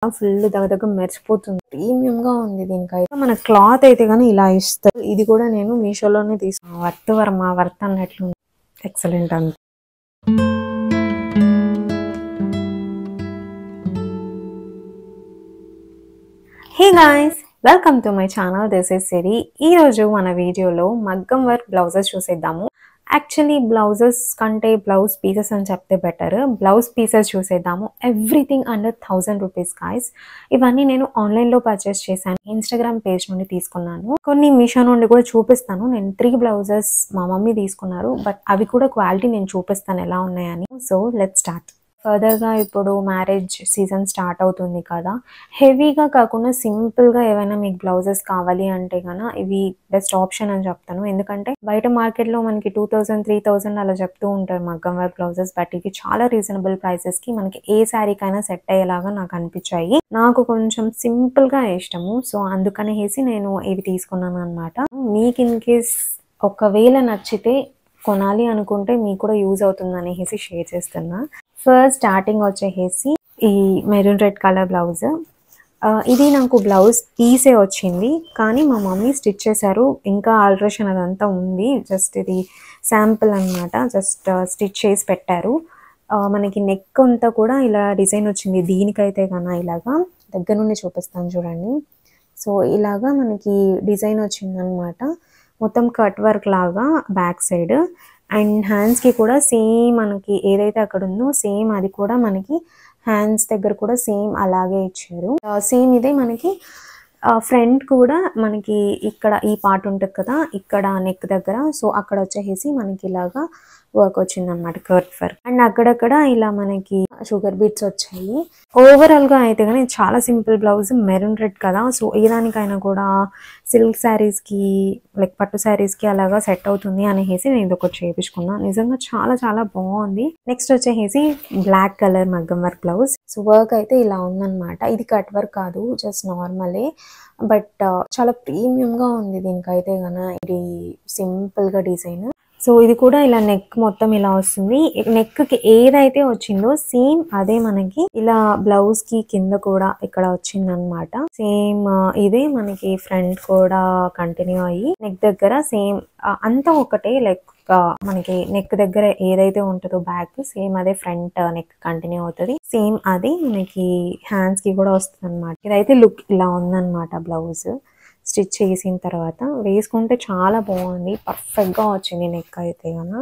Full దగ్గర మెరిసిపోతుంది. Premium గా ఉంది. దీనికైతే మన క్లాత్ అయితే గానీ ఇలా ఇస్తారు. ఇది కూడా నేను మీషోలోనే తీసుకున్నాను. వర్త్ వర్మ వర్త్ అన్నట్లు ఎక్సలెంట్ అంత. Hey guys, welcome to my channel. This is Siri. ఈ రోజు మన వీడియోలో మగ్గం వర్క్ బ్లౌజెస్ చూసేద్దాము. యాక్చువల్లీ బ్లౌజెస్ కంటే బ్లౌజ్ పీసెస్ అని చెప్తే బెటర్. బ్లౌజ్ పీసెస్ చూసేద్దాము. Everything under 1000 rupees guys. ఇవన్నీ నేను ఆన్లైన్లో పర్చేస్ చేశాను. ఇన్స్టాగ్రామ్ పేజ్ నుండి తీసుకున్నాను. కొన్ని మీషో నుండి కూడా చూపిస్తాను. నేను 3 బ్లౌజెస్ మా మమ్మీ తీసుకున్నారు. బట్ అవి కూడా క్వాలిటీ నేను చూపిస్తాను ఎలా ఉన్నాయని. So let's start. ఫర్దర్గా ఇప్పుడు మ్యారేజ్ సీజన్ స్టార్ట్ అవుతుంది కదా, హెవీగా కాకుండా సింపుల్గా ఏవైనా మీకు బ్లౌజెస్ కావాలి అంటే కనుక ఇవి బెస్ట్ ఆప్షన్ అని చెప్తాను. ఎందుకంటే బయట మార్కెట్లో మనకి 2000, 3000 అలా చెప్తూ ఉంటారు మగ్గం వర్క్ బ్లౌజెస్. బట్ ఇవి చాలా రీజనబుల్ ప్రైసెస్కి మనకి ఏ శారీకైనా సెట్ అయ్యేలాగా నాకు అనిపించాయి. నాకు కొంచెం సింపుల్గా ఇష్టము, సో అందుకనేసి నేను ఇవి తీసుకున్నాను అనమాట. మీకు ఇన్ కేస్ ఒకవేళ నచ్చితే కొనాలి అనుకుంటే మీకు కూడా యూజ్ అవుతుంది అనేసి షేర్ చేస్తున్నా. ఫస్ట్ స్టార్టింగ్ వచ్చేసి ఈ మెరూన్ రెడ్ కలర్ బ్లౌజ్. ఇది నాకు బ్లౌజ్ పీసే వచ్చింది, కానీ మా మమ్మీ స్టిచ్ చేశారు. ఇంకా ఆల్టరేషన్ అదంతా ఉంది. జస్ట్ ఇది శాంపుల్ అనమాట. జస్ట్ స్టిచ్ చేసి పెట్టారు. మనకి నెక్ అంతా కూడా ఇలా డిజైన్ వచ్చింది. దీనికైతే కన్నా ఇలాగా దగ్గర నుండి చూపిస్తాను చూడండి. సో ఇలాగా మనకి డిజైన్ వచ్చిందనమాట. మొత్తం కట్ వర్క్ లాగా బ్యాక్ సైడ్. అండ్ హ్యాండ్స్కి కూడా సేమ్ మనకి ఏదైతే అక్కడ ఉందో సేమ్ అది కూడా మనకి హ్యాండ్స్ దగ్గర కూడా సేమ్ అలాగే ఇచ్చారు. సేమ్ ఇదే మనకి ఫ్రంట్ కూడా మనకి ఇక్కడ ఈ పార్ట్ ఉంటుంది కదా, ఇక్కడ నెక్ దగ్గర. సో అక్కడ వచ్చేసి మనకి ఇలాగా వర్క్ వచ్చింది అనమాట, కర్వ్ వర్క్. అండ్ అక్కడక్కడ ఇలా మనకి షుగర్ బీట్స్ వచ్చాయి. ఓవరాల్గా అయితే కానీ చాలా సింపుల్ బ్లౌజ్. మెరూన్ రెడ్ కదా, సో ఏ దానికైనా కూడా సిల్క్ శారీస్కి లైక్ పట్టు శారీస్కి అలాగా సెట్ అవుతుంది అనేసి నేను ఇది ఒకటి చేయించుకున్నాను. నిజంగా చాలా చాలా బాగుంది. నెక్స్ట్ వచ్చేసి బ్లాక్ కలర్ మగ్గం వర్క్ బ్లౌజ్. సో వర్క్ అయితే ఇలా ఉందన్నమాట. ఇది కట్ వర్క్ కాదు, జస్ట్ నార్మలే. బట్ చాలా ప్రీమియంగా ఉంది. దీనికైతే కన్నా ఇది సింపుల్గా డిజైన్. సో ఇది కూడా ఇలా నెక్ మొత్తం ఇలా వస్తుంది. నెక్కి ఏదైతే వచ్చిందో సేమ్ అదే మనకి ఇలా బ్లౌజ్ కి కింద కూడా ఇక్కడ వచ్చింది అనమాట. సేమ్ ఇదే మనకి ఫ్రంట్ కూడా కంటిన్యూ అయ్యి నెక్ దగ్గర సేమ్ అంతా ఒకటే. లైక్ మనకి నెక్ దగ్గర ఏదైతే ఉంటుందో బ్యాక్, సేమ్ అదే ఫ్రంట్ నెక్ కంటిన్యూ అవుతుంది. సేమ్ అది మనకి హ్యాండ్స్ కి కూడా వస్తుంది అనమాట. ఇదైతే లుక్ ఇలా ఉందన్నమాట. బ్లౌజ్ స్టిచ్ చేసిన తర్వాత వేసుకుంటే చాలా బాగుంది. పర్ఫెక్ట్ గా వచ్చింది. నెక్ అయితే కన్నా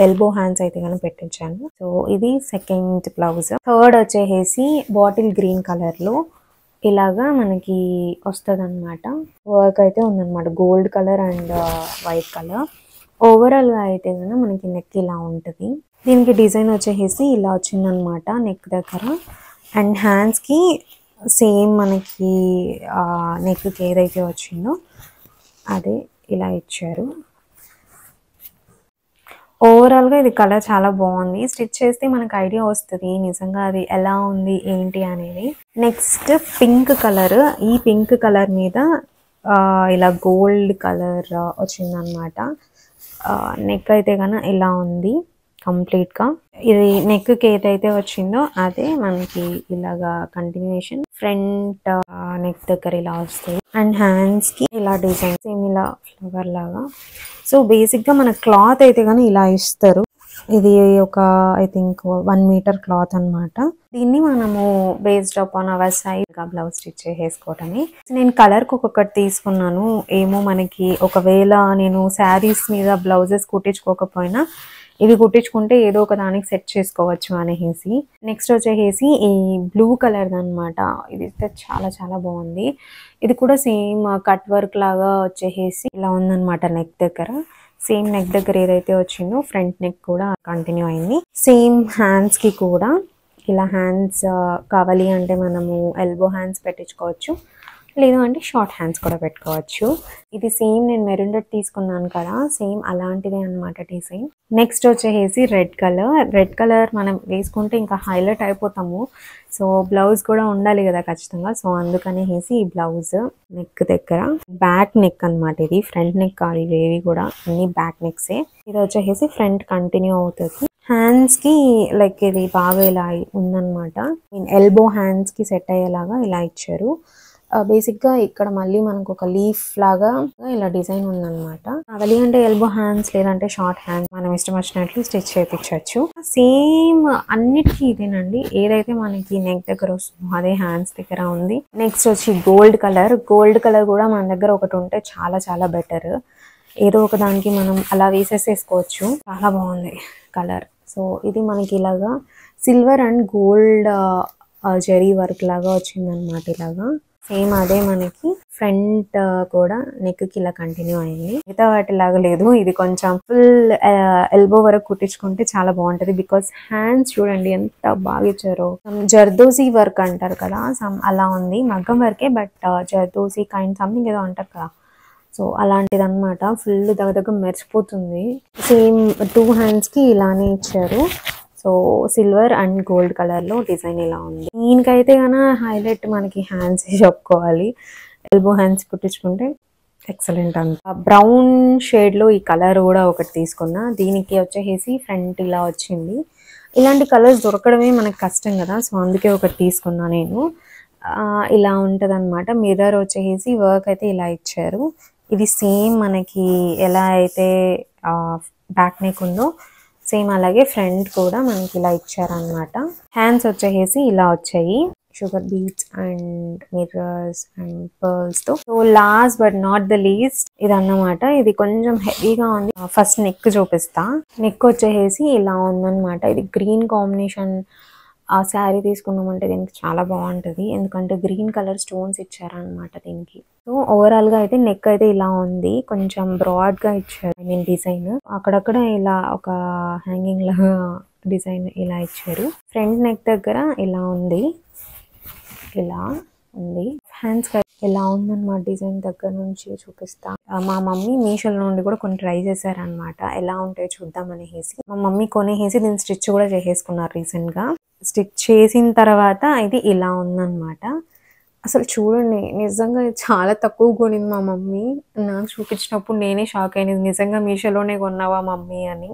ఎల్బో హ్యాండ్స్ అయితే కన్నా పెట్టించాను. సో ఇది సెకండ్ బ్లౌజ్. థర్డ్ వచ్చేసి బాటిల్ గ్రీన్ కలర్ లో ఇలాగా మనకి వస్తుంది అనమాట. వర్క్ అయితే ఉందన్నమాట, gold colour and white colour. Overall గా అయితే కన్నా మనకి నెక్ ఇలా ఉంటుంది. దీనికి డిజైన్ వచ్చేసి ఇలా వచ్చిందనమాట నెక్ దగ్గర. అండ్ హ్యాండ్స్ కి సేమ్ మనకి నెక్కి ఏదైతే వచ్చిందో అదే ఇలా ఇచ్చారు. ఓవరాల్గా ఇది కలర్ చాలా బాగుంది. స్టిచ్ చేస్తే మనకు ఐడియా వస్తుంది నిజంగా అది ఎలా ఉంది ఏంటి అనేది. Next pink colour. ఈ పింక్ కలర్ మీద ఇలా గోల్డ్ కలర్ వచ్చిందనమాట. నెక్ అయితే కన్నా ఇలా ఉంది కంప్లీట్గా. ఇది నెక్కి ఏదైతే వచ్చిందో అదే మనకి ఇలాగా కంటిన్యూషన్. ఫ్రంట్ నెక్ దగ్గర ఇలా వస్తుంది. అండ్ హ్యాండ్స్ కి ఇలా డిజైన్ సేమ్ ఇలా ఫ్లవర్ లాగా. సో బేసిక్ గా మన క్లాత్ అయితే కానీ ఇలా ఇస్తారు. ఇది ఒక ఐ థింక్ 1 మీటర్ క్లాత్ అనమాట. దీన్ని మనము బేస్డ్ అపాన్ అవర్ సైజ్ గా బ్లౌజ్ స్టిచ్ చేసుకోవటమే. నేను కలర్ కి ఒక్కొక్కటి తీసుకున్నాను. ఏమో మనకి ఒకవేళ నేను శారీస్ మీద బ్లౌజెస్ కుట్టించుకోకపోయినా ఇవి కుట్టించుకుంటే ఏదో ఒక దానికి సెట్ చేసుకోవచ్చు అనేసి. నెక్స్ట్ వచ్చేసి ఈ బ్లూ కలర్ అనమాట. ఇది చాలా చాలా బాగుంది. ఇది కూడా సేమ్ కట్ వర్క్ లాగా వచ్చేసి ఇలా ఉందన్నమాట. నెక్ దగ్గర సేమ్ నెక్ దగ్గర ఏదైతే వచ్చిందో ఫ్రంట్ నెక్ కూడా కంటిన్యూ అయింది. సేమ్ హ్యాండ్స్ కి కూడా ఇలా హ్యాండ్స్ కావాలి అంటే మనము ఎల్బో హ్యాండ్స్ పెట్టించుకోవచ్చు, లేదు అంటే షార్ట్ హ్యాండ్స్ కూడా పెట్టుకోవచ్చు. ఇది సేమ్ నేను మెరూన్ రెడ్ తీసుకున్నాను కదా, సేమ్ అలాంటిదే అనమాట డిజైన్. నెక్స్ట్ వచ్చేసి రెడ్ కలర్. రెడ్ కలర్ మనం వేసుకుంటే ఇంకా హైలైట్ అయిపోతాము. సో బ్లౌజ్ కూడా ఉండాలి కదా ఖచ్చితంగా. సో అందుకనేసి ఈ బ్లౌజ్ నెక్ దగ్గర బ్యాక్ నెక్ అనమాట. ఇది ఫ్రంట్ నెక్ కాదు, ఇవేవి కూడా అన్ని బ్యాక్ నెక్సే. ఇది వచ్చేసి ఫ్రంట్ కంటిన్యూ అవుతుంది. హ్యాండ్స్కి లైక్ ఇది బాగా ఇలా ఉందన్నమాట. ఎల్బో హ్యాండ్స్కి సెట్ అయ్యేలాగా ఇలా ఇచ్చారు. బేసిక్గా ఇక్కడ మళ్ళీ మనకు ఒక లీఫ్ లాగా ఇలా డిజైన్ ఉందన్నమాట. కావాలి అంటే ఎల్బో హ్యాండ్స్ లేదంటే షార్ట్ హ్యాండ్స్ మనం ఇష్టం వచ్చినట్లు స్టిచ్ చేయించవచ్చు. సేమ్ అన్నిటికీ ఇదేనండి. ఏదైతే మనకి నెక్ దగ్గర వస్తుందో అదే హ్యాండ్స్ దగ్గర ఉంది. నెక్స్ట్ వచ్చి గోల్డ్ కలర్ కూడా మన దగ్గర ఒకటి ఉంటే చాలా చాలా బెటర్. ఏదో ఒక దానికి మనం అలా వేసేసుకోవచ్చు. చాలా బాగుంది కలర్. సో ఇది మనకి ఇలాగా silver and gold zari work లాగా వచ్చిందనమాట. ఇలాగా సేమ్ అదే మనకి ఫ్రంట్ కూడా నెక్ కి ఇలా కంటిన్యూ అయింది. మిగతా వాటిలాగా లేదు. ఇది కొంచెం ఫుల్ ఎల్బో వరకు కుట్టించుకుంటే చాలా బాగుంటది. బికాస్ హ్యాండ్స్ చూడండి ఎంత బాగా ఇచ్చారో. జర్దోజీ వర్క్ అంటారు కదా, అలా ఉంది. మగ్గం వర్కే బట్ జర్దోజీ కైండ్ సంథింగ్ ఏదో అంటారు కదా. సో అలాంటిది అనమాట. ఫుల్ దగ్గర మెరిసిపోతుంది. సేమ్ 2 హ్యాండ్స్కి ఇలానే ఇచ్చారు. సో సిల్వర్ అండ్ గోల్డ్ కలర్లో డిజైన్ ఇలా ఉంది. దీనికైతే కన్నా హైలైట్ మనకి హ్యాండ్స్ చెప్పుకోవాలి. ఎల్బో హ్యాండ్స్ కుట్టించుకుంటే ఎక్సలెంట్ అంత. బ్రౌన్ షేడ్లో ఈ కలర్ కూడా ఒకటి తీసుకున్నా. దీనికి వచ్చేసి ఫ్రంట్ ఇలా వచ్చింది. ఇలాంటి కలర్స్ దొరకడమే మనకు కష్టం కదా, సో అందుకే ఒకటి తీసుకున్నా నేను. ఇలా ఉంటుంది అనమాట. మిర్రర్ వచ్చేసి వర్క్ అయితే ఇలా ఇచ్చారు. ఇది సేమ్ మనకి ఎలా అయితే బ్యాక్ నెక్ ఉందో సేమ్ అలాగే ఫ్రంట్ కూడా మనకి ఇలా ఇచ్చారనమాట. హ్యాండ్స్ వచ్చేసి ఇలా వచ్చాయి. Sugar beads and mirrors and pearls తో. So last but not the least ఇది అన్నమాట. ఇది కొంచెం హెవీగా ఉంది. ఫస్ట్ నెక్ చూపిస్తా. నెక్ వచ్చేసి ఇలా ఉందన్నమాట. ఇది గ్రీన్ కాంబినేషన్ ఆ శారీ తీసుకున్నామంటే దీనికి చాలా బాగుంటుంది. ఎందుకంటే గ్రీన్ కలర్ స్టోన్స్ ఇచ్చారనమాట దీనికి. సో ఓవరాల్ గా అయితే నెక్ అయితే ఇలా ఉంది. కొంచెం బ్రాడ్ గా ఇచ్చారు. ఐ మీన్ డిజైన్ అక్కడక్కడ ఇలా ఒక హ్యాంగింగ్ లాగా డిజైన్ ఇలా ఇచ్చారు. ఫ్రంట్ నెక్ దగ్గర ఇలా ఉంది. హ్యాండ్స్ ఇలా ఉందన్నమాట. డిజైన్ దగ్గర నుంచి చూపిస్తా. మా మమ్మీ మీషోలో నుండి కూడా కొన్ని ట్రై చేశారనమాట. ఎలా ఉంటాయో చూద్దాం అనేసి. మా మమ్మీ కొనేసి దీన్ని స్టిచ్ కూడా చేసేసుకున్నారు రీసెంట్ గా. స్టిచ్ చేసిన తర్వాత ఇది ఇలా ఉందన్నమాట. అసలు చూడండి, నిజంగా చాలా తక్కువ కొనింది మా మమ్మీ. నాకు చూపించినప్పుడు నేనే షాక్ అయినది, నిజంగా మీషోలోనే కొన్నావా మమ్మీ అని.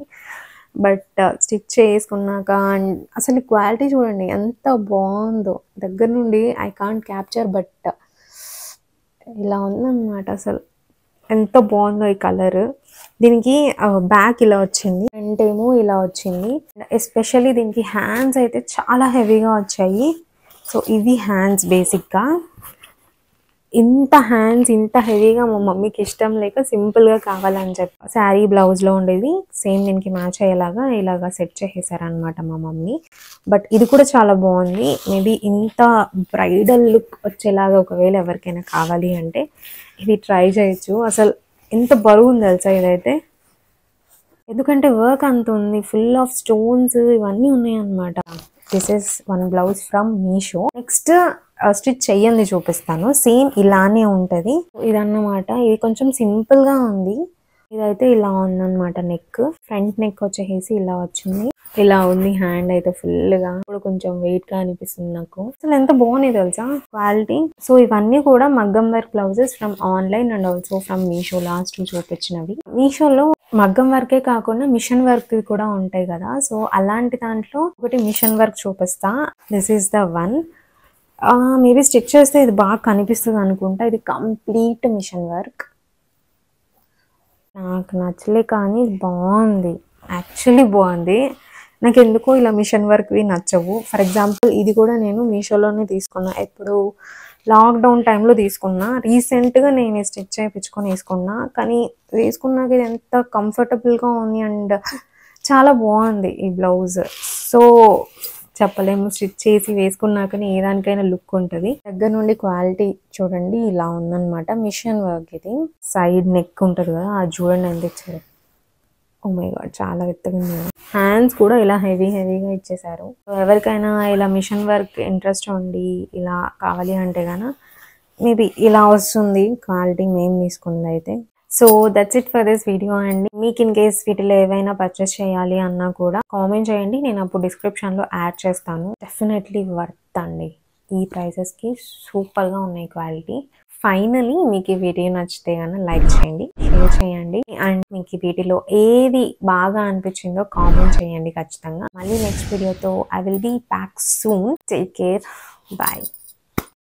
బట్ స్టిచ్ చేసుకున్నాక అసలు క్వాలిటీ చూడండి ఎంత బాగుందో. దగ్గర నుండి ఐ కాంట్ క్యాప్చర్, బట్ ఇలా ఉందన్నమాట. అసలు ఎంత బాగుందో ఈ కలర్. దీనికి బ్యాక్ ఇలా వచ్చింది, ఫ్రంట్ ఏమో ఇలా వచ్చింది. ఎస్పెషల్లీ దీనికి హ్యాండ్స్ అయితే చాలా హెవీగా వచ్చాయి. సో ఇవి హ్యాండ్స్. బేసిక్గా ఇంత హ్యాండ్స్ ఇంత హెవీగా మా మమ్మీకి ఇష్టం లేక సింపుల్గా కావాలని చెప్పి శారీ బ్లౌజ్లో ఉండేది సేమ్ దీనికి మ్యాచ్ అయ్యేలాగా ఇలాగా సెట్ చేసేసారనమాట మా మమ్మీ. బట్ ఇది కూడా చాలా బాగుంది. మేబీ ఇంత బ్రైడల్ లుక్ వచ్చేలాగా ఒకవేళ ఎవరికైనా కావాలి అంటే ఇది ట్రై చేయొచ్చు. అసలు ఎంత బరువు ఉంది తెలుసా ఇదైతే. ఎందుకంటే వర్క్ అంత ఉంది, ఫుల్ ఆఫ్ స్టోన్స్ ఇవన్నీ ఉన్నాయి అన్నమాట. This is one blouse from Meesho. Next stitch చెయ్యండి చూపిస్తాను. సేమ్ ఇలానే ఉంటుంది ఇదన్నమాట. ఇది కొంచెం సింపుల్ గా ఉంది. ఇదైతే ఇలా ఉందన్నమాట. నెక్ ఫ్రంట్ నెక్ వచ్చేసి ఇలా వచ్చింది. ఇలా ఉంది హ్యాండ్ అయితే ఫుల్ గా. ఇప్పుడు కొంచెం వెయిట్ గా అనిపిస్తుంది నాకు. అసలు ఎంత బాగున్నాయి తెలుసా క్వాలిటీ. సో ఇవన్నీ కూడా మగ్గం work blouses from online and also from Meesho. లాస్ట్ చూపించినవి మీషోలో మగ్గం వర్కే కాకుండా మిషన్ వర్క్ కూడా ఉంటాయి కదా. సో అలాంటి దాంట్లో ఒకటి మిషన్ వర్క్ చూపిస్తా. This is the one. Maybe stitch చేస్తే ఇది బాగా కనిపిస్తుంది అనుకుంటా. ఇది కంప్లీట్ మిషన్ వర్క్. నాకు నచ్చలే కానీ బాగుంది, యాక్చువల్లీ బాగుంది. నాకు ఎందుకో ఇలా మిషన్ వర్క్వి నచ్చవు. ఫర్ ఎగ్జాంపుల్ ఇది కూడా నేను మీషోలోనే తీసుకున్నా. ఎప్పుడు లాక్డౌన్ టైంలో తీసుకున్నా. రీసెంట్గా నేను స్టిచ్ చేయించుకొని వేసుకున్నా. కానీ వేసుకున్నాక ఇది ఎంత కంఫర్టబుల్గా ఉంది అండ్ చాలా బాగుంది ఈ బ్లౌజ్. సో చెప్పలేము, స్టిచ్ చేసి వేసుకున్నాకనే ఏ దానికైనా లుక్ ఉంటుంది. దగ్గర నుండి క్వాలిటీ చూడండి ఇలా ఉందన్నమాట. మిషన్ వర్క్ ఇది. సైడ్ నెక్ ఉంటుంది కదా, అది చూడండి ఎంత ఇచ్చారు. ఓ మై గాడ్, చాలా వెత్తగా ఉంది. హ్యాండ్స్ కూడా ఇలా హెవీగా ఇచ్చేసారు. ఎవరికైనా ఇలా మిషన్ వర్క్ ఇంట్రెస్ట్ ఉండి ఇలా కావాలి అంటే కనుక మేబీ ఇలా వస్తుంది క్వాలిటీ మేము తీసుకున్నది అయితే. So that's it for this video అండి. మీకు ఇన్ కేస్ వీటిలో ఏవైనా పర్చేస్ చేయాలి అన్నా కూడా కామెంట్ చేయండి, నేను అప్పుడు డిస్క్రిప్షన్లో యాడ్ చేస్తాను. డెఫినెట్లీ వర్త్ అండి. ఈ ప్రైసెస్కి సూపర్గా ఉన్నాయి క్వాలిటీ. ఫైనలీ మీకు ఈ వీడియో నచ్చితే కనుక లైక్ చేయండి, షేర్ చేయండి, అండ్ మీకు ఈ వీడియోలో ఏది బాగా అనిపించిందో కామెంట్ చేయండి ఖచ్చితంగా. మళ్ళీ నెక్స్ట్ వీడియోతో I will be back soon. Take care, bye.